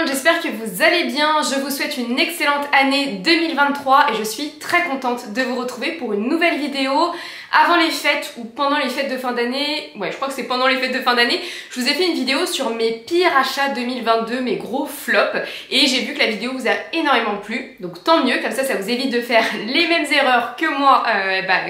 J'espère que vous allez bien, je vous souhaite une excellente année 2023 et je suis très contente de vous retrouver pour une nouvelle vidéo avant les fêtes ou pendant les fêtes de fin d'année. Ouais, je crois que c'est pendant les fêtes de fin d'année. Je vous ai fait une vidéo sur mes pires achats 2022, mes gros flops, et j'ai vu que la vidéo vous a énormément plu, donc tant mieux, comme ça vous évite de faire les mêmes erreurs que moi,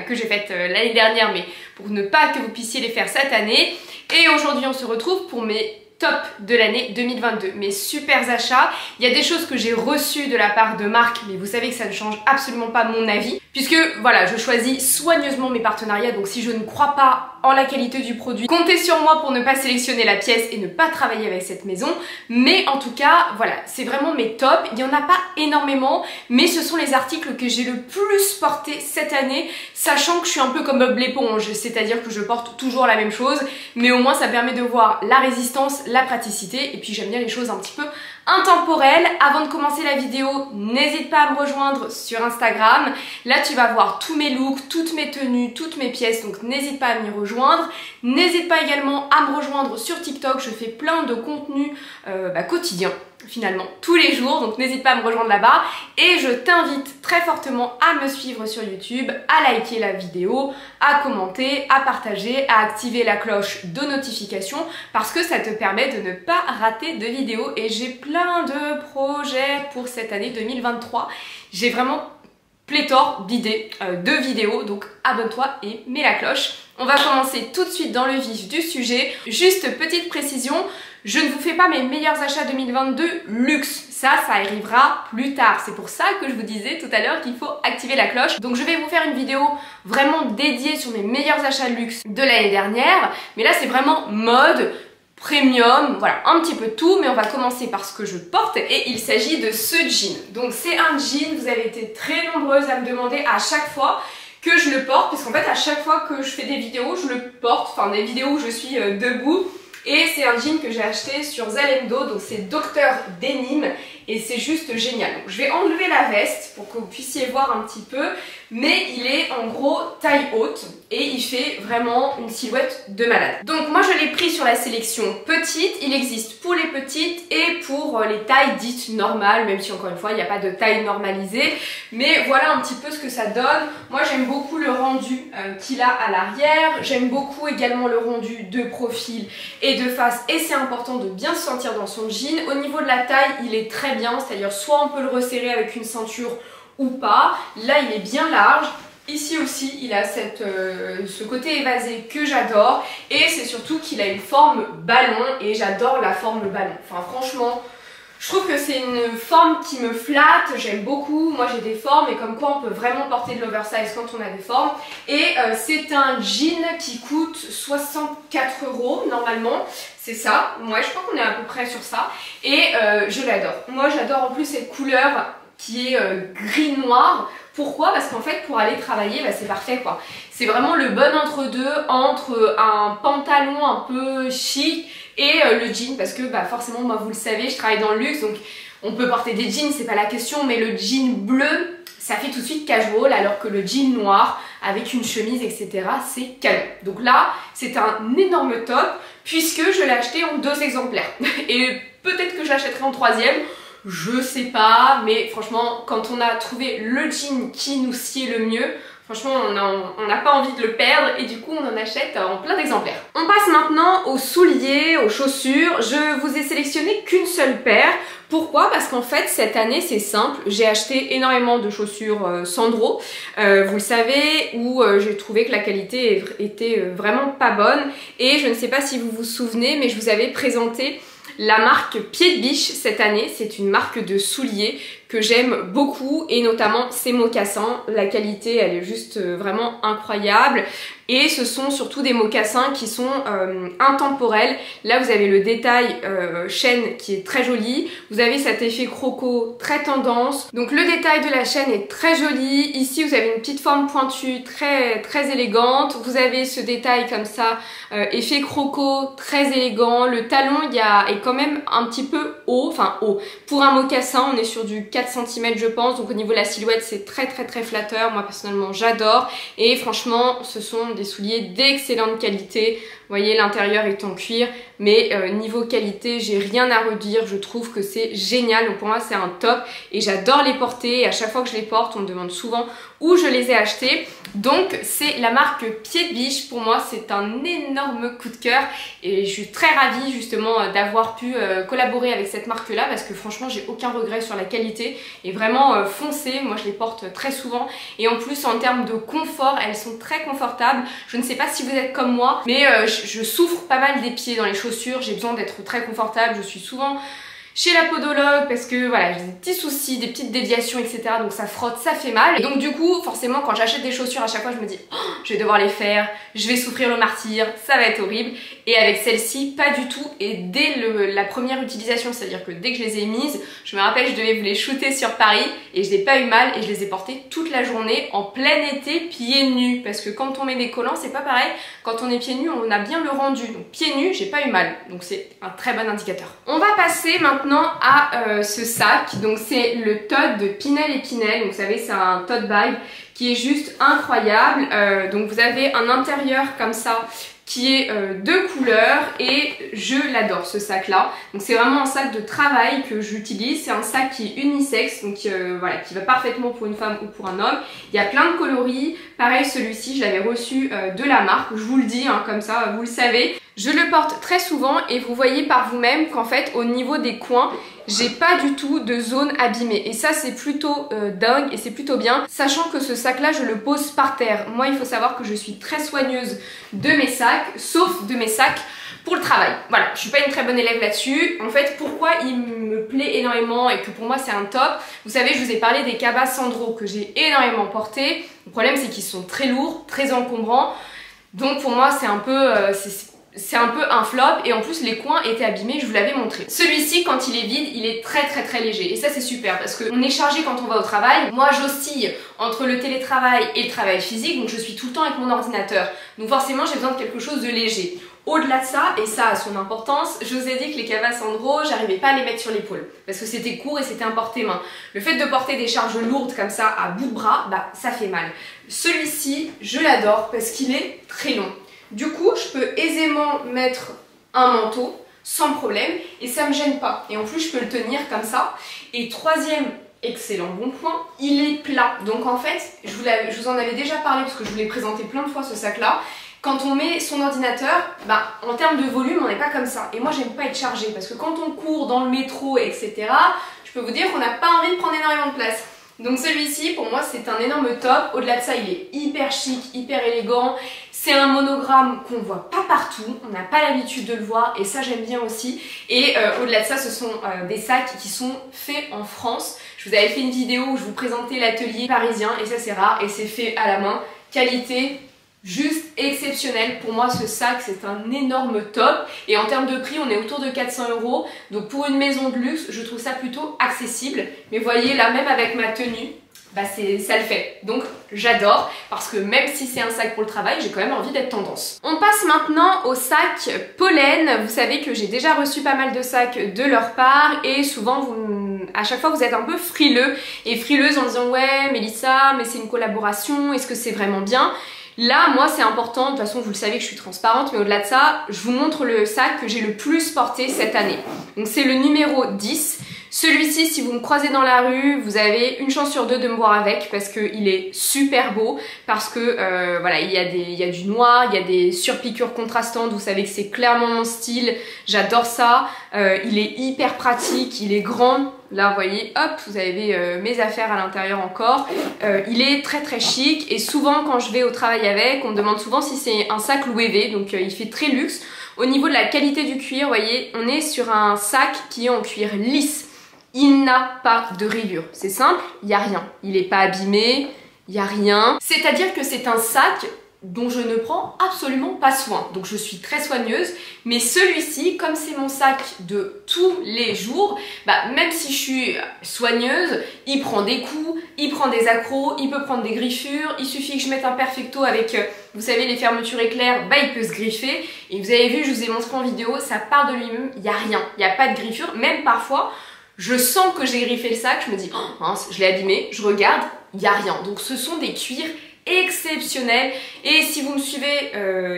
que j'ai faites l'année dernière, mais pour ne pas que vous puissiez les faire cette année. Et aujourd'hui on se retrouve pour mes top de l'année 2022, mes super achats. Il y a des choses que j'ai reçues de la part de marques, mais vous savez que ça ne change absolument pas mon avis, puisque voilà, je choisis soigneusement mes partenariats, donc si je ne crois pas en la qualité du produit, comptez sur moi pour ne pas sélectionner la pièce et ne pas travailler avec cette maison. Mais en tout cas, voilà, c'est vraiment mes tops. Il n'y en a pas énormément, mais ce sont les articles que j'ai le plus portés cette année, sachant que je suis un peu comme Bob l'éponge, c'est-à-dire que je porte toujours la même chose, mais au moins ça permet de voir la résistance, la praticité, et puis j'aime bien les choses un petit peu intemporelles. Avant de commencer la vidéo, n'hésite pas à me rejoindre sur Instagram. Là tu vas voir tous mes looks, toutes mes tenues, toutes mes pièces, donc n'hésite pas à m'y rejoindre. N'hésite pas également à me rejoindre sur TikTok, je fais plein de contenus quotidiens finalement tous les jours, donc n'hésite pas à me rejoindre là-bas, et je t'invite très fortement à me suivre sur YouTube, à liker la vidéo, à commenter, à partager, à activer la cloche de notification parce que ça te permet de ne pas rater de vidéos. Et j'ai plein de projets pour cette année 2023, j'ai vraiment pléthore d'idées de vidéos, donc abonne-toi et mets la cloche. On va commencer tout de suite dans le vif du sujet. Juste petite précision, je ne vous fais pas mes meilleurs achats 2022 luxe, ça arrivera plus tard. C'est pour ça que je vous disais tout à l'heure qu'il faut activer la cloche. Donc je vais vous faire une vidéo vraiment dédiée sur mes meilleurs achats luxe de l'année dernière, mais là c'est vraiment mode, premium, voilà, un petit peu tout, mais on va commencer par ce que je porte, et il s'agit de ce jean. Donc c'est un jean, vous avez été très nombreuses à me demander à chaque fois que je le porte, parce qu'en fait à chaque fois que je fais des vidéos, je le porte, enfin des vidéos où je suis debout, et c'est un jean que j'ai acheté sur Zalando, donc c'est Dr Denim, et c'est juste génial. Donc je vais enlever la veste pour que vous puissiez voir un petit peu, mais il est en gros taille haute et il fait vraiment une silhouette de malade. Donc moi je l'ai pris sur la sélection petite, il existe pour les petites et pour les tailles dites normales, même si encore une fois il n'y a pas de taille normalisée, mais voilà un petit peu ce que ça donne. Moi j'aime beaucoup le rendu qu'il a à l'arrière, j'aime beaucoup également le rendu de profil et de face, et c'est important de bien se sentir dans son jean. Au niveau de la taille, il est très bien, c'est-à-dire soit on peut le resserrer avec une ceinture ou pas. Là il est bien large. Ici aussi il a ce côté évasé que j'adore, et c'est surtout qu'il a une forme ballon, et j'adore la forme ballon. Enfin franchement, je trouve que c'est une forme qui me flatte, j'aime beaucoup. Moi j'ai des formes, et comme quoi on peut vraiment porter de l'oversize quand on a des formes. Et c'est un jean qui coûte 64 € normalement, c'est ça. Ouais, je crois qu'on est à peu près sur ça, et je l'adore. Moi j'adore en plus cette couleur qui est gris-noir. Pourquoi? Parce qu'en fait pour aller travailler, c'est parfait quoi. C'est vraiment le bon entre-deux entre un pantalon un peu chic et le jean, parce que forcément moi vous le savez, je travaille dans le luxe, donc on peut porter des jeans, c'est pas la question, mais le jean bleu ça fait tout de suite casual, alors que le jean noir avec une chemise etc c'est canon. Donc là c'est un énorme top, puisque je l'ai acheté en 2 exemplaires et peut-être que je l'achèterai en 3e, je sais pas, mais franchement quand on a trouvé le jean qui nous sied le mieux, franchement on n'a pas envie de le perdre, et du coup on en achète en plein d'exemplaires. On passe maintenant aux souliers, aux chaussures. Je vous ai sélectionné qu'une seule paire. Pourquoi? Parce qu'en fait cette année c'est simple, j'ai acheté énormément de chaussures Sandro, vous le savez, où j'ai trouvé que la qualité était vraiment pas bonne, et je ne sais pas si vous vous souvenez, mais je vous avais présenté la marque Pied de Biche cette année. C'est une marque de souliers que j'aime beaucoup et notamment ces mocassins. La qualité elle est juste vraiment incroyable. Et ce sont surtout des mocassins qui sont intemporels. Là vous avez le détail chaîne qui est très joli. Vous avez cet effet croco très tendance. Donc le détail de la chaîne est très joli. Ici vous avez une petite forme pointue très élégante. Vous avez ce détail comme ça, effet croco très élégant. Le talon est quand même un petit peu haut, enfin haut. Pour un mocassin on est sur du 4 cm je pense. Donc au niveau de la silhouette c'est très flatteur. Moi personnellement j'adore. Et franchement ce sont des souliers d'excellente qualité. Vous voyez l'intérieur est en cuir mais niveau qualité j'ai rien à redire, je trouve que c'est génial. Donc pour moi c'est un top et j'adore les porter et à chaque fois que je les porte on me demande souvent où je les ai achetés. Donc c'est la marque Pied de Biche, pour moi c'est un énorme coup de cœur et je suis très ravie justement d'avoir pu collaborer avec cette marque là parce que franchement j'ai aucun regret sur la qualité et vraiment foncez, moi je les porte très souvent et en plus en termes de confort elles sont très confortables. Je ne sais pas si vous êtes comme moi mais je souffre pas mal des pieds dans les chaussures, j'ai besoin d'être très confortable, je suis souvent chez la podologue parce que voilà j'ai des petits soucis, des petites déviations etc, donc ça frotte, ça fait mal et donc du coup forcément quand j'achète des chaussures à chaque fois je me dis oh, je vais devoir les faire, je vais souffrir le martyre, ça va être horrible. Et avec celle-ci pas du tout et dès la première utilisation, c'est à dire que dès que je les ai mises, je me rappelle je devais vous les shooter sur Paris et je n'ai pas eu mal et je les ai portées toute la journée en plein été pieds nus parce que quand on met des collants c'est pas pareil, quand on est pieds nus on a bien le rendu, donc pieds nus j'ai pas eu mal, donc c'est un très bon indicateur. On va passer maintenant à ce sac, donc c'est le tote de Pinel et Pinel, donc vous savez c'est un tote bag qui est juste incroyable. Donc vous avez un intérieur comme ça qui est de couleur et je l'adore ce sac là. Donc c'est vraiment un sac de travail que j'utilise, c'est un sac qui est unisexe, donc voilà, qui va parfaitement pour une femme ou pour un homme. Il y a plein de coloris, pareil celui-ci je l'avais reçu de la marque, je vous le dis hein, comme ça vous le savez. Je le porte très souvent et vous voyez par vous-même qu'en fait au niveau des coins j'ai pas du tout de zone abîmée et ça c'est plutôt dingue et c'est plutôt bien, sachant que ce sac là je le pose par terre. Moi il faut savoir que je suis très soigneuse de mes sacs, sauf de mes sacs pour le travail. Voilà, je suis pas une très bonne élève là-dessus. En fait pourquoi il me plaît énormément et que pour moi c'est un top, vous savez je vous ai parlé des cabas Sandro que j'ai énormément portés. Le problème c'est qu'ils sont très lourds, très encombrants, donc pour moi c'est un peu c'est un peu un flop et en plus les coins étaient abîmés, je vous l'avais montré. Celui-ci quand il est vide il est très léger et ça c'est super parce qu'on est chargé quand on va au travail. Moi j'oscille entre le télétravail et le travail physique, donc je suis tout le temps avec mon ordinateur, donc forcément j'ai besoin de quelque chose de léger. Au-delà de ça, et ça a son importance, je vous ai dit que les cabas Sandro, j'arrivais pas à les mettre sur l'épaule parce que c'était court et c'était un porte-main. Le fait de porter des charges lourdes comme ça à bout de bras, bah ça fait mal. Celui-ci, je l'adore parce qu'il est très long. Du coup, je peux aisément mettre un manteau sans problème et ça me gêne pas. Et en plus, je peux le tenir comme ça. Et troisième excellent bon point, il est plat. Donc en fait, je vous en avais déjà parlé parce que je vous l'ai présenté plein de fois ce sac-là. Quand on met son ordinateur, bah, en termes de volume, on n'est pas comme ça. Et moi, j'aime pas être chargée parce que quand on court dans le métro, etc., je peux vous dire qu'on n'a pas envie de prendre énormément de place. Donc celui-ci, pour moi, c'est un énorme top. Au-delà de ça, il est hyper chic, hyper élégant. C'est un monogramme qu'on voit pas partout. On n'a pas l'habitude de le voir et ça, j'aime bien aussi. Et au-delà de ça, ce sont des sacs qui sont faits en France. Je vous avais fait une vidéo où je vous présentais l'atelier parisien et ça, c'est rare et c'est fait à la main. Qualité juste exceptionnel. Pour moi ce sac c'est un énorme top et en termes de prix on est autour de 400 €, donc pour une maison de luxe je trouve ça plutôt accessible. Mais vous voyez là, même avec ma tenue, bah ça le fait, donc j'adore parce que même si c'est un sac pour le travail, j'ai quand même envie d'être tendance. On passe maintenant au sac Pollen. Vous savez que j'ai déjà reçu pas mal de sacs de leur part et souvent à chaque fois vous êtes un peu frileux et frileuse en disant ouais Mélissa mais c'est une collaboration, est-ce que c'est vraiment bien? Là, moi, c'est important, de toute façon, vous le savez que je suis transparente, mais au-delà de ça, je vous montre le sac que j'ai le plus porté cette année. Donc, c'est le numéro 10. Celui-ci, si vous me croisez dans la rue, vous avez une chance sur deux de me voir avec parce qu'il est super beau, parce que voilà, il y a du noir, il y a des surpiqûres contrastantes, vous savez que c'est clairement mon style, j'adore ça. Il est hyper pratique, il est grand. Là, vous voyez, hop, vous avez mes affaires à l'intérieur encore. Il est très chic et souvent quand je vais au travail avec, on me demande souvent si c'est un sac Louis V, donc il fait très luxe. Au niveau de la qualité du cuir, vous voyez, on est sur un sac qui est en cuir lisse. il n'a pas de rayures. C'est simple, il n'y a rien. Il n'est pas abîmé, il n'y a rien. C'est-à-dire que c'est un sac dont je ne prends absolument pas soin. Donc je suis très soigneuse, mais celui-ci, comme c'est mon sac de tous les jours, même si je suis soigneuse, il prend des coups, il prend des accros, il peut prendre des griffures, il suffit que je mette un perfecto avec, vous savez, les fermetures éclairs, il peut se griffer. Et vous avez vu, je vous ai montré en vidéo, ça part de lui-même, il n'y a rien, il n'y a pas de griffure, même parfois, je sens que j'ai griffé le sac, je me dis, oh mince, je l'ai abîmé, je regarde, il n'y a rien. Donc ce sont des cuirs exceptionnel. Et si vous me suivez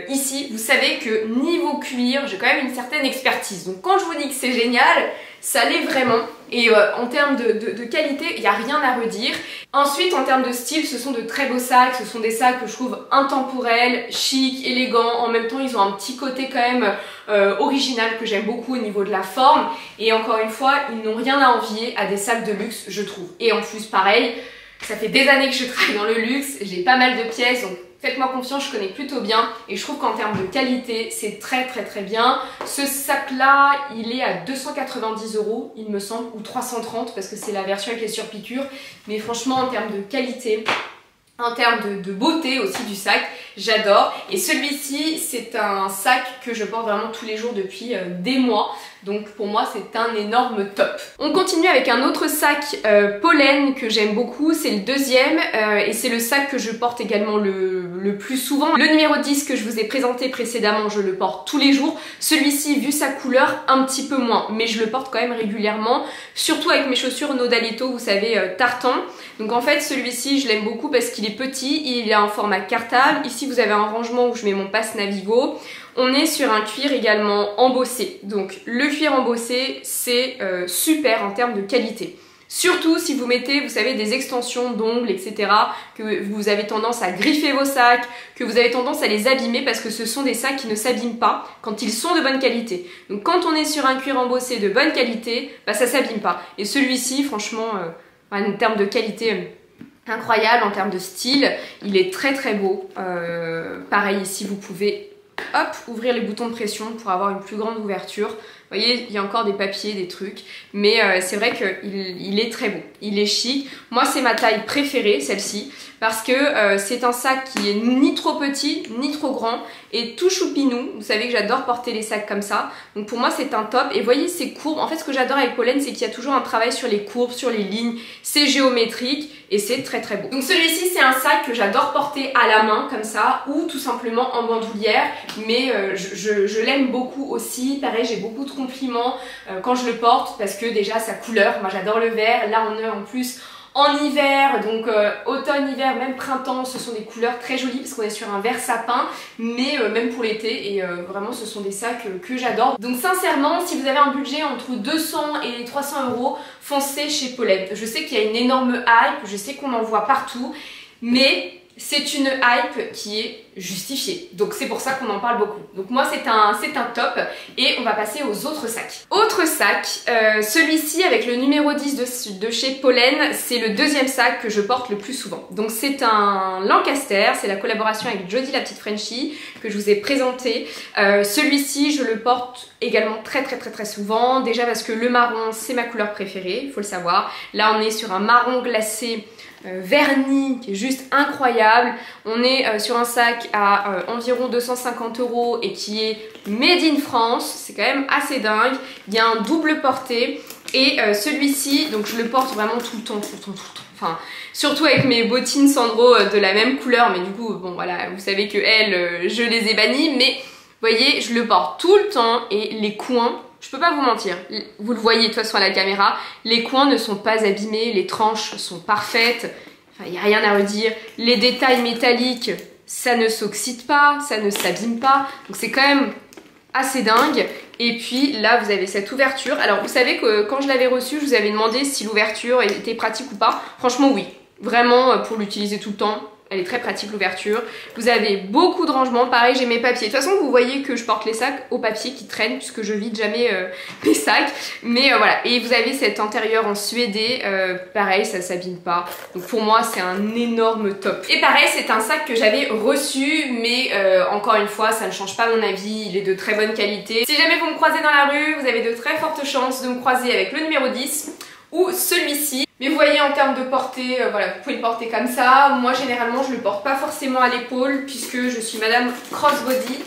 ici, vous savez que niveau cuir, j'ai quand même une certaine expertise. Donc quand je vous dis que c'est génial, ça l'est vraiment. Et en termes de qualité, il n'y a rien à redire. Ensuite, en termes de style, ce sont de très beaux sacs. Ce sont des sacs que je trouve intemporels, chic, élégants. En même temps, ils ont un petit côté quand même original que j'aime beaucoup au niveau de la forme. Et encore une fois, ils n'ont rien à envier à des sacs de luxe, je trouve. Et en plus, pareil, ça fait des années que je travaille dans le luxe, j'ai pas mal de pièces, donc faites-moi confiance, je connais plutôt bien. Et je trouve qu'en termes de qualité, c'est très bien. Ce sac-là, il est à 290 €, il me semble, ou 330 parce que c'est la version avec les surpiqûres. Mais franchement, en termes de qualité, en termes de beauté aussi du sac, j'adore. Et celui-ci, c'est un sac que je porte vraiment tous les jours depuis des mois. Donc pour moi, c'est un énorme top. On continue avec un autre sac pollen que j'aime beaucoup. C'est le deuxième et c'est le sac que je porte également le plus souvent. Le numéro 10 que je vous ai présenté précédemment, je le porte tous les jours. Celui-ci, vu sa couleur, un petit peu moins. Mais je le porte quand même régulièrement. Surtout avec mes chaussures Nodalito, vous savez, tartan. Donc en fait, celui-ci, je l'aime beaucoup parce qu'il est petit. Il est en format cartable. Ici, vous avez un rangement où je mets mon passe Navigo. On est sur un cuir également embossé. Donc le cuir embossé, c'est super en termes de qualité. Surtout si vous mettez, vous savez, des extensions d'ongles, etc. Que vous avez tendance à griffer vos sacs, que vous avez tendance à les abîmer parce que ce sont des sacs qui ne s'abîment pas quand ils sont de bonne qualité. Donc quand on est sur un cuir embossé de bonne qualité, ça s'abîme pas. Et celui-ci, franchement, en termes de qualité, incroyable, en termes de style, il est très beau. Pareil ici, vous pouvez ouvrir les boutons de pression pour avoir une plus grande ouverture. Vous voyez, il y a encore des papiers, des trucs, mais c'est vrai qu'il est très beau, il est chic. Moi, c'est ma taille préférée, celle-ci, parce que c'est un sac qui est ni trop petit, ni trop grand, et tout choupinou. Vous savez que j'adore porter les sacs comme ça, donc pour moi, c'est un top. Et voyez ces courbes, en fait, ce que j'adore avec Pollen, c'est qu'il y a toujours un travail sur les courbes, sur les lignes, c'est géométrique, et c'est très beau. Donc celui-ci, c'est un sac que j'adore porter à la main, comme ça, ou tout simplement en bandoulière, mais je l'aime beaucoup aussi. Pareil, j'ai beaucoup de compliments quand je le porte parce que déjà sa couleur, moi j'adore le vert, là on est en plus en hiver, donc automne, hiver, même printemps, ce sont des couleurs très jolies parce qu'on est sur un vert sapin, mais même pour l'été, et vraiment ce sont des sacs que j'adore. Donc sincèrement, si vous avez un budget entre 200 et 300 €, foncez chez Pollen. Je sais qu'il y a une énorme hype, je sais qu'on en voit partout, mais c'est une hype qui est justifiée. Donc c'est pour ça qu'on en parle beaucoup. Donc moi c'est un top, et on va passer aux autres sacs. Autre sac, celui-ci avec le numéro 10 de chez Pollen, c'est le deuxième sac que je porte le plus souvent. Donc c'est un Lancaster, c'est la collaboration avec Jodie la petite Frenchie que je vous ai présenté. Celui-ci je le porte également très souvent, déjà parce que le marron c'est ma couleur préférée, il faut le savoir. Là on est sur un marron glacé vernis qui est juste incroyable. On est sur un sac à environ 250 € et qui est made in France, c'est quand même assez dingue. Il y a un double porté, et celui-ci, donc je le porte vraiment tout le temps. Enfin, surtout avec mes bottines Sandro de la même couleur, mais du coup, bon voilà, vous savez que elles, je les ai bannies, mais vous voyez, je le porte tout le temps, et les coins, je peux pas vous mentir, vous le voyez de toute façon à la caméra, les coins ne sont pas abîmés, les tranches sont parfaites, enfin il n'y a rien à redire. Les détails métalliques, ça ne s'oxyde pas, ça ne s'abîme pas, donc c'est quand même assez dingue. Et puis là vous avez cette ouverture. Alors vous savez que quand je l'avais reçu, je vous avais demandé si l'ouverture était pratique ou pas. Franchement oui, vraiment pour l'utiliser tout le temps. Elle est très pratique l'ouverture. Vous avez beaucoup de rangements. Pareil, j'ai mes papiers. De toute façon, vous voyez que je porte les sacs au papier qui traînent puisque je vide jamais mes sacs. Mais voilà. Et vous avez cet intérieur en suédé. Pareil, ça s'abîme pas. Donc pour moi, c'est un énorme top. Et pareil, c'est un sac que j'avais reçu. Mais encore une fois, ça ne change pas mon avis. Il est de très bonne qualité. Si jamais vous me croisez dans la rue, vous avez de très fortes chances de me croiser avec le numéro 10. ou celui-ci. Mais vous voyez, en termes de portée, voilà, vous pouvez le porter comme ça. Moi généralement je le porte pas forcément à l'épaule puisque je suis madame crossbody.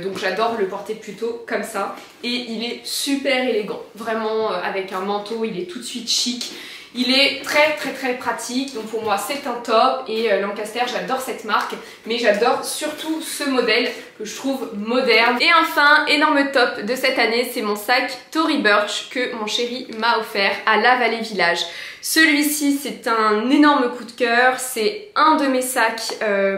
Donc j'adore le porter plutôt comme ça. Et il est super élégant, vraiment avec un manteau, il est tout de suite chic. Il est très pratique, donc pour moi c'est un top. Et Lancaster, j'adore cette marque, mais j'adore surtout ce modèle que je trouve moderne. Et enfin, énorme top de cette année, c'est mon sac Tory Burch que mon chéri m'a offert à La Vallée Village. Celui-ci, c'est un énorme coup de cœur, c'est un de mes sacs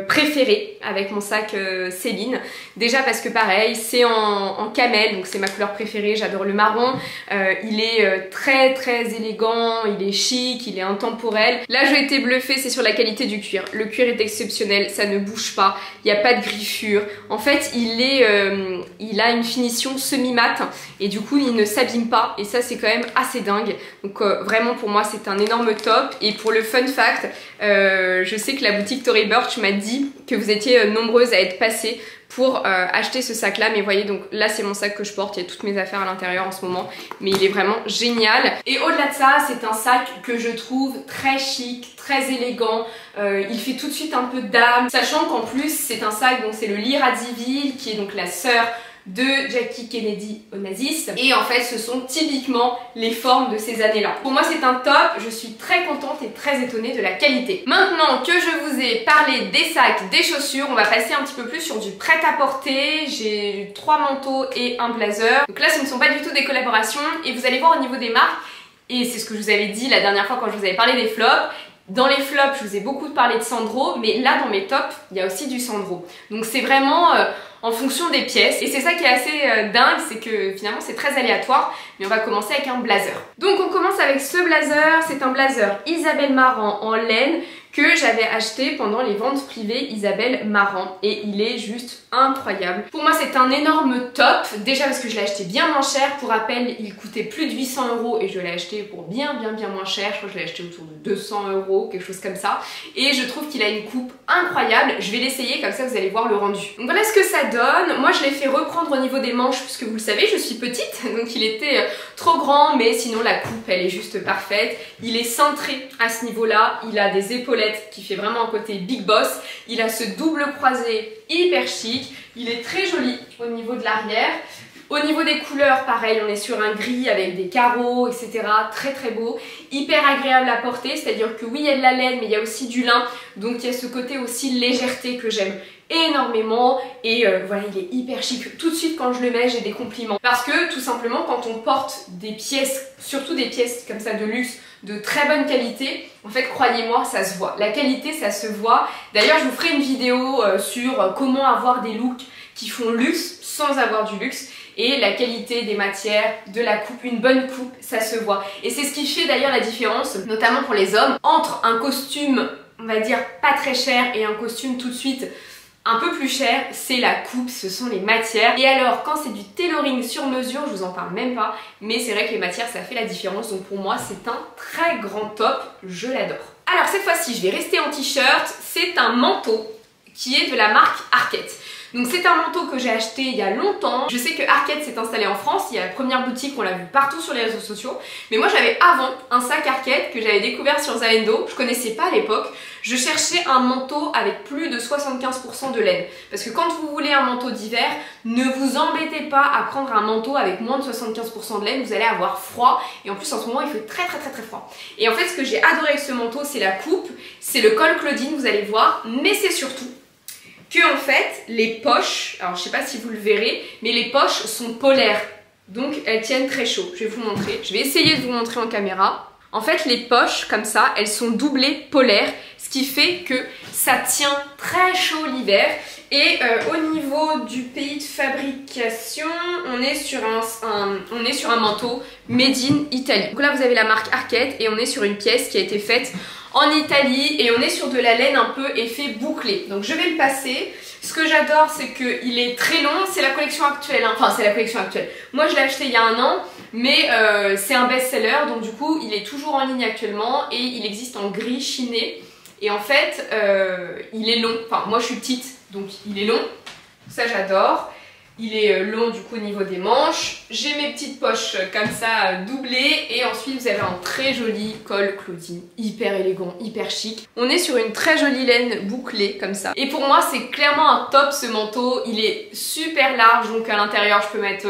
préférés avec mon sac Céline. Déjà parce que pareil, c'est en camel, donc c'est ma couleur préférée, j'adore le marron. Il est très élégant, il est chic, il est intemporel. Là, j'ai été bluffée, c'est sur la qualité du cuir. Le cuir est exceptionnel, ça ne bouge pas, il n'y a pas de griffure. En fait, il a une finition semi-mat et du coup, il ne s'abîme pas et ça, c'est quand même assez dingue. Donc vraiment, pour moi, c'est un énorme top. Et pour le fun fact, je sais que la boutique Tory Burch m'a dit que vous étiez nombreuses à être passées pour acheter ce sac là, mais vous voyez, donc là c'est mon sac que je porte, il y a toutes mes affaires à l'intérieur en ce moment, mais il est vraiment génial. Et au-delà de ça, c'est un sac que je trouve très chic, très élégant, il fait tout de suite un peu dame, sachant qu'en plus c'est un sac, donc c'est le Lee Radziwill qui est donc la sœur de Jackie Kennedy Onassis, et en fait ce sont typiquement les formes de ces années-là. Pour moi c'est un top, je suis très contente et très étonnée de la qualité. Maintenant que je vous ai parlé des sacs, des chaussures, on va passer un petit peu plus sur du prêt-à-porter. J'ai 3 manteaux et un blazer. Donc là ce ne sont pas du tout des collaborations et vous allez voir au niveau des marques, et c'est ce que je vous avais dit la dernière fois quand je vous avais parlé des flops. Dans les flops, je vous ai beaucoup parlé de Sandro, mais là dans mes tops, il y a aussi du Sandro. Donc c'est vraiment en fonction des pièces. Et c'est ça qui est assez dingue, c'est que finalement c'est très aléatoire. Mais on va commencer avec un blazer. Donc on commence avec ce blazer, c'est un blazer Isabelle Marant en laine que j'avais acheté pendant les ventes privées Isabelle Marant. Et il est juste incroyable. Pour moi c'est un énorme top, déjà parce que je l'ai acheté bien moins cher. Pour rappel, il coûtait plus de 800 € et je l'ai acheté pour bien moins cher. Je crois que je l'ai acheté autour de 200 €, quelque chose comme ça. Et je trouve qu'il a une coupe incroyable. Je vais l'essayer, comme ça vous allez voir le rendu. Donc voilà ce que ça donne. Moi je l'ai fait reprendre au niveau des manches puisque vous le savez, je suis petite, donc il était trop grand, mais sinon la coupe elle est juste parfaite. Il est cintré à ce niveau là, il a des épaulettes qui fait vraiment un côté big boss, il a ce double croisé hyper chic, il est très joli au niveau de l'arrière. Au niveau des couleurs, pareil, on est sur un gris avec des carreaux, etc. Très beau, hyper agréable à porter, c'est-à-dire que oui, il y a de la laine, mais il y a aussi du lin, donc il y a ce côté aussi légèreté que j'aime énormément. Et voilà, il est hyper chic. Tout de suite quand je le mets, j'ai des compliments. Parce que tout simplement, quand on porte des pièces, surtout des pièces comme ça de luxe, de très bonne qualité, en fait croyez-moi, ça se voit. La qualité, ça se voit. D'ailleurs, je vous ferai une vidéo sur comment avoir des looks qui font luxe sans avoir du luxe. Et la qualité des matières, de la coupe, une bonne coupe, ça se voit. Et c'est ce qui fait d'ailleurs la différence, notamment pour les hommes, entre un costume, on va dire, pas très cher et un costume tout de suite un peu plus cher, c'est la coupe, ce sont les matières. Et alors, quand c'est du tailoring sur mesure, je vous en parle même pas, mais c'est vrai que les matières, ça fait la différence. Donc pour moi, c'est un très grand top, je l'adore. Alors cette fois-ci, je vais rester en t-shirt. C'est un manteau qui est de la marque Arket. Donc c'est un manteau que j'ai acheté il y a longtemps. Je sais que Arket s'est installé en France, il y a la première boutique, on l'a vu partout sur les réseaux sociaux. Mais moi j'avais avant un sac Arket que j'avais découvert sur Zalando, je connaissais pas à l'époque. Je cherchais un manteau avec plus de 75% de laine. Parce que quand vous voulez un manteau d'hiver, ne vous embêtez pas à prendre un manteau avec moins de 75% de laine, vous allez avoir froid. Et en plus en ce moment il fait très froid. Et en fait ce que j'ai adoré avec ce manteau, c'est la coupe, c'est le col Claudine, vous allez voir, mais c'est surtout que en fait les poches, alors je sais pas si vous le verrez, mais les poches sont polaires, donc elles tiennent très chaud. Je vais vous montrer, je vais essayer de vous montrer en caméra. En fait les poches comme ça, elles sont doublées polaires, ce qui fait que ça tient très chaud l'hiver. Et au niveau du pays de fabrication, on est sur un manteau made in Italy. Donc là vous avez la marque Arket et on est sur une pièce qui a été faite en Italie et on est sur de la laine un peu effet bouclé. Donc je vais le passer. Ce que j'adore, c'est qu'il est très long. C'est la collection actuelle, hein. Enfin c'est la collection actuelle. Moi je l'ai acheté il y a un an, mais c'est un best-seller, donc du coup il est toujours en ligne actuellement et il existe en gris chiné. Et en fait il est long. Enfin moi je suis petite, donc il est long. Ça j'adore. Il est long du coup au niveau des manches. J'ai mes petites poches comme ça doublées. Et ensuite vous avez un très joli col Claudine. Hyper élégant, hyper chic. On est sur une très jolie laine bouclée comme ça. Et pour moi c'est clairement un top ce manteau. Il est super large, donc à l'intérieur je peux mettre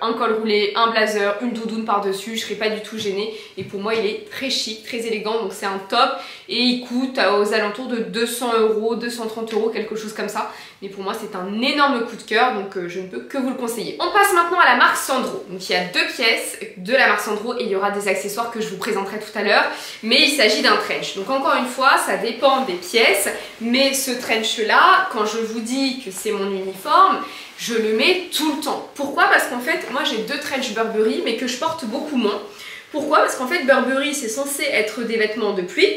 un col roulé, un blazer, une doudoune par dessus. Je serai pas du tout gênée. Et pour moi il est très chic, très élégant. Donc c'est un top. Et il coûte aux alentours de 200 €, 230 €, quelque chose comme ça. Mais pour moi c'est un énorme coup de cœur, donc je ne peux que vous le conseiller. On passe maintenant à la marque Sandro. Donc il y a deux pièces de la marque Sandro et il y aura des accessoires que je vous présenterai tout à l'heure. Mais il s'agit d'un trench. Donc encore une fois, ça dépend des pièces. Mais ce trench là, quand je vous dis que c'est mon uniforme, je le mets tout le temps. Pourquoi? Parce qu'en fait, moi j'ai deux trench Burberry mais que je porte beaucoup moins. Pourquoi? Parce qu'en fait Burberry c'est censé être des vêtements de pluie.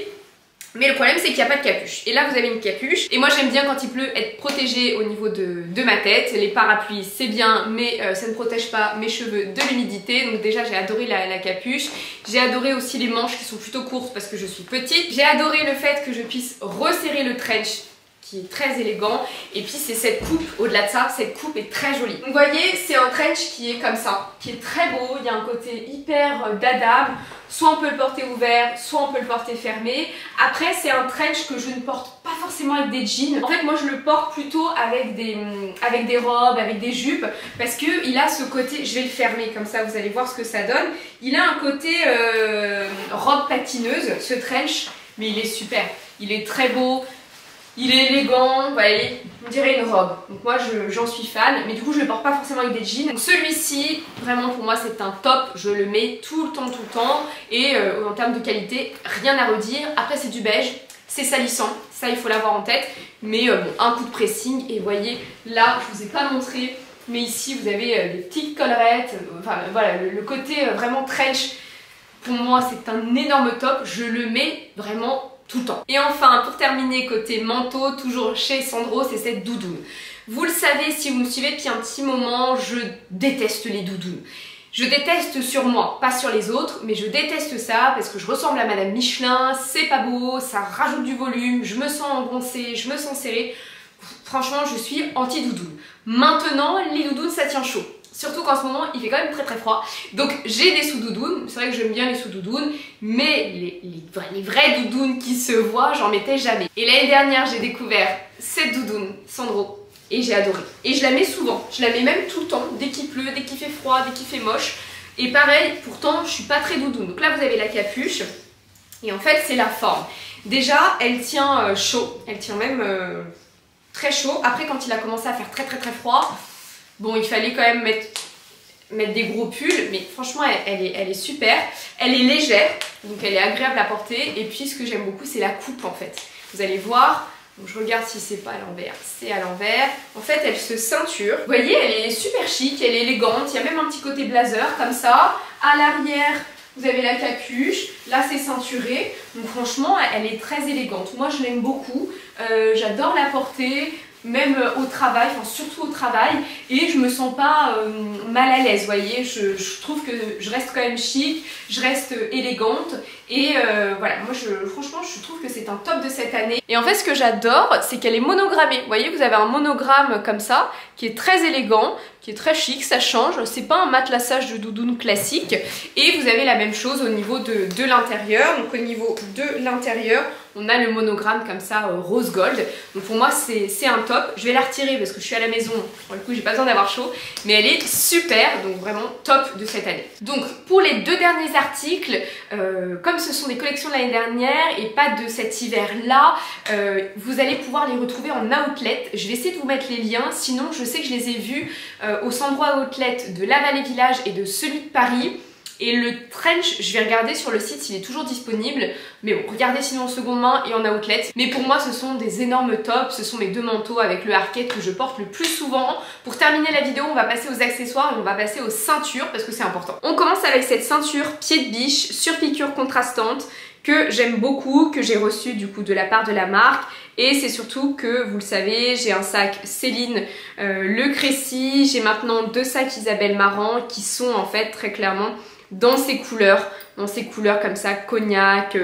Mais le problème c'est qu'il n'y a pas de capuche. Et là vous avez une capuche. Et moi j'aime bien quand il pleut être protégée au niveau de ma tête. Les parapluies c'est bien mais ça ne protège pas mes cheveux de l'humidité. Donc déjà j'ai adoré la capuche. J'ai adoré aussi les manches qui sont plutôt courtes parce que je suis petite. J'ai adoré le fait que je puisse resserrer le trench qui est très élégant. Et puis c'est cette coupe, au-delà de ça, cette coupe est très jolie. Donc vous voyez, c'est un trench qui est comme ça, qui est très beau. Il y a un côté hyper dadable. Soit on peut le porter ouvert, soit on peut le porter fermé. Après c'est un trench que je ne porte pas forcément avec des jeans. En fait moi je le porte plutôt avec des robes, avec des jupes. Parce qu'il a ce côté, je vais le fermer comme ça vous allez voir ce que ça donne. Il a un côté robe patineuse, ce trench. Mais il est super, il est très beau. Il est élégant, vous voyez, on dirait une robe. Donc moi j'en suis fan, mais du coup je le porte pas forcément avec des jeans. Donc celui-ci, vraiment pour moi c'est un top, je le mets tout le temps. Et en termes de qualité, rien à redire. Après c'est du beige, c'est salissant, ça il faut l'avoir en tête. Mais bon, un coup de pressing et vous voyez, là je vous ai pas montré, mais ici vous avez des petites collerettes. Enfin voilà, le côté vraiment trench, pour moi c'est un énorme top, je le mets vraiment tout le temps. Et enfin, pour terminer, côté manteau, toujours chez Sandro, c'est cette doudoune. Vous le savez, si vous me suivez depuis un petit moment, je déteste les doudounes. Je déteste sur moi, pas sur les autres, mais je déteste ça parce que je ressemble à Madame Michelin, c'est pas beau, ça rajoute du volume, je me sens engoncée, je me sens serrée. Franchement, je suis anti-doudoune. Maintenant, les doudounes, ça tient chaud. Surtout qu'en ce moment, il fait quand même très froid. Donc j'ai des sous-doudounes. C'est vrai que j'aime bien les sous-doudounes. Mais les vraies doudounes qui se voient, j'en mettais jamais. Et l'année dernière, j'ai découvert cette doudoune Sandro. Et j'ai adoré. Et je la mets souvent. Je la mets même tout le temps. Dès qu'il pleut, dès qu'il fait froid, dès qu'il fait moche. Et pareil, pourtant, je suis pas très doudoune. Donc là, vous avez la capuche. Et en fait, c'est la forme. Déjà, elle tient chaud. Elle tient même très chaud. Après, quand il a commencé à faire très froid... Bon, il fallait quand même mettre des gros pulls, mais franchement, elle est super. Elle est légère, donc elle est agréable à porter. Et puis, ce que j'aime beaucoup, c'est la coupe, en fait. Vous allez voir, donc je regarde si c'est pas à l'envers. C'est à l'envers. En fait, elle se ceinture. Vous voyez, elle est super chic, elle est élégante. Il y a même un petit côté blazer, comme ça. À l'arrière, vous avez la capuche. Là, c'est ceinturé. Donc franchement, elle est très élégante. Moi, je l'aime beaucoup. J'adore la porter. Même au travail, enfin surtout au travail, et je me sens pas mal à l'aise, vous voyez, je trouve que je reste quand même chic, je reste élégante, et voilà, moi franchement je trouve que c'est un top de cette année. Et en fait ce que j'adore, c'est qu'elle est monogrammée, vous voyez, vous avez un monogramme comme ça, qui est très élégant, qui est très chic, ça change, c'est pas un matelassage de doudoune classique, et vous avez la même chose au niveau de l'intérieur. Donc au niveau de l'intérieur, on a le monogramme comme ça, rose gold. Donc pour moi c'est un top. Je vais la retirer parce que je suis à la maison, pour le coup j'ai pas besoin d'avoir chaud, mais elle est super, donc vraiment top de cette année. Donc pour les deux derniers articles, comme ce sont des collections de l'année dernière et pas de cet hiver là, vous allez pouvoir les retrouver en outlet. Je vais essayer de vous mettre les liens, sinon je sais que je les ai vus au Sandro Outlet de la Vallée Village et de celui de Paris. Et le trench, je vais regarder sur le site s'il est toujours disponible. Mais bon, regardez sinon en seconde main et en outlet. Mais pour moi, ce sont des énormes tops. Ce sont mes deux manteaux avec le harquet que je porte le plus souvent. Pour terminer la vidéo, on va passer aux accessoires et on va passer aux ceintures parce que c'est important. On commence avec cette ceinture pied de biche sur piqûre contrastante que j'aime beaucoup, que j'ai reçue du coup de la part de la marque. Et c'est surtout que, vous le savez, j'ai un sac Céline Le Crécy. J'ai maintenant deux sacs Isabelle Marant qui sont en fait très clairement dans ces couleurs comme ça, cognac,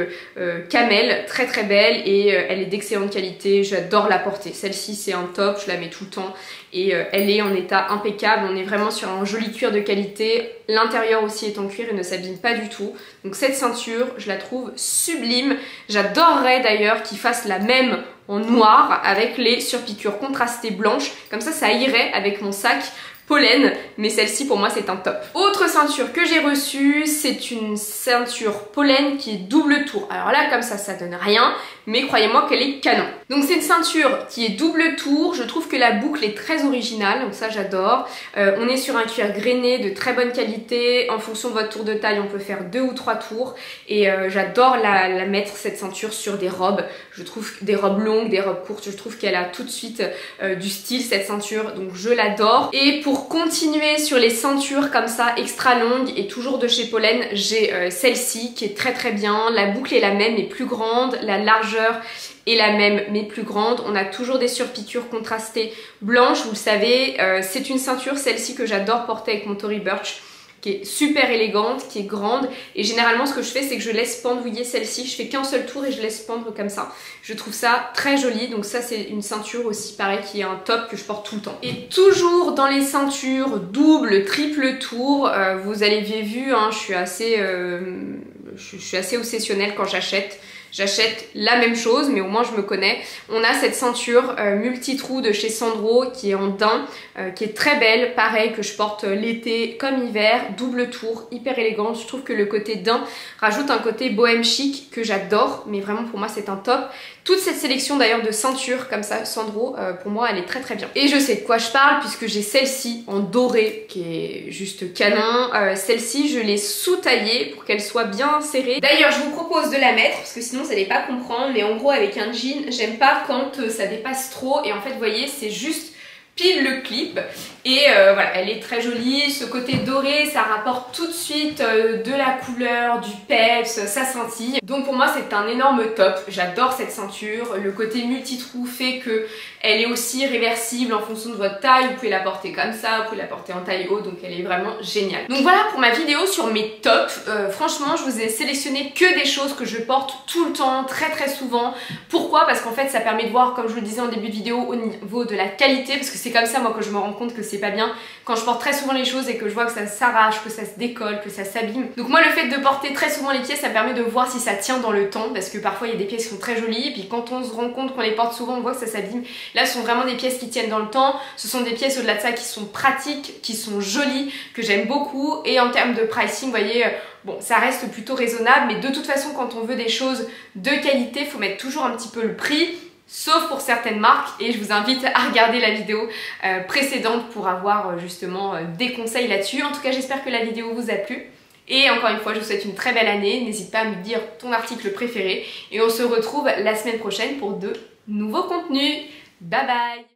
camel, très très belle et elle est d'excellente qualité, j'adore la porter. Celle-ci c'est un top, je la mets tout le temps et elle est en état impeccable, on est vraiment sur un joli cuir de qualité, l'intérieur aussi est en cuir et ne s'abîme pas du tout. Donc cette ceinture, je la trouve sublime, j'adorerais d'ailleurs qu'ils fassent la même en noir avec les surpiqûres contrastées blanches, comme ça irait avec mon sac pollen, mais celle-ci pour moi c'est un top. Autre ceinture que j'ai reçue, c'est une ceinture pollen qui est double tour. Alors là comme ça donne rien, mais croyez-moi qu'elle est canon. Donc c'est une ceinture qui est double tour, je trouve que la boucle est très originale, donc ça j'adore. On est sur un cuir grainé de très bonne qualité, en fonction de votre tour de taille on peut faire 2 ou 3 tours et j'adore la mettre cette ceinture sur des robes. Je trouve des robes longues, des robes courtes, je trouve qu'elle a tout de suite du style cette ceinture, donc je l'adore. Et pour continuer sur les ceintures comme ça extra longues et toujours de chez Pollen, j'ai celle-ci qui est très très bien, la boucle est la même mais plus grande, la largeur est la même mais plus grande, on a toujours des surpiqûres contrastées blanches, vous le savez, c'est une ceinture celle-ci que j'adore porter avec mon Tory Burch, qui est super élégante, qui est grande et généralement ce que je fais c'est que je laisse pendouiller celle-ci, je fais qu'un seul tour et je laisse pendre comme ça. Je trouve ça très joli, donc ça c'est une ceinture aussi pareil qui est un top que je porte tout le temps. Et toujours dans les ceintures double, triple tour, vous avez vu, hein, je suis assez obsessionnelle quand j'achète. J'achète la même chose mais au moins je me connais. On a cette ceinture multi-trou de chez Sandro qui est en daim, qui est très belle, pareil que je porte l'été comme hiver, double tour, hyper élégante. Je trouve que le côté daim rajoute un côté bohème chic que j'adore, mais vraiment pour moi c'est un top. Toute cette sélection d'ailleurs de ceintures comme ça, Sandro, pour moi elle est très très bien. Et je sais de quoi je parle puisque j'ai celle-ci en doré qui est juste canon. Celle-ci je l'ai sous-taillée pour qu'elle soit bien serrée. D'ailleurs je vous propose de la mettre parce que sinon vous n'allez pas comprendre, mais en gros avec un jean, j'aime pas quand ça dépasse trop et en fait vous voyez c'est juste pile le clip et voilà, elle est très jolie, ce côté doré ça rapporte tout de suite de la couleur, du peps, ça scintille, donc pour moi c'est un énorme top. J'adore cette ceinture, le côté multi-trou fait que elle est aussi réversible en fonction de votre taille, vous pouvez la porter comme ça, vous pouvez la porter en taille haute, donc elle est vraiment géniale. Donc voilà pour ma vidéo sur mes tops. Franchement je vous ai sélectionné que des choses que je porte tout le temps, très très souvent. Pourquoi? Parce qu'en fait ça permet de voir, comme je vous le disais en début de vidéo, au niveau de la qualité, parce que c'est comme ça moi que je me rends compte que c'est pas bien, quand je porte très souvent les choses et que je vois que ça s'arrache, que ça se décolle, que ça s'abîme. Donc moi le fait de porter très souvent les pièces, ça me permet de voir si ça tient dans le temps, parce que parfois il y a des pièces qui sont très jolies et puis quand on se rend compte qu'on les porte souvent on voit que ça s'abîme. Là ce sont vraiment des pièces qui tiennent dans le temps, ce sont des pièces au-delà de ça qui sont pratiques, qui sont jolies, que j'aime beaucoup, et en termes de pricing vous voyez, bon ça reste plutôt raisonnable, mais de toute façon quand on veut des choses de qualité il faut mettre toujours un petit peu le prix, sauf pour certaines marques, et je vous invite à regarder la vidéo précédente pour avoir justement des conseils là-dessus. En tout cas j'espère que la vidéo vous a plu et encore une fois je vous souhaite une très belle année, n'hésite pas à me dire ton article préféré et on se retrouve la semaine prochaine pour de nouveaux contenus. Bye bye.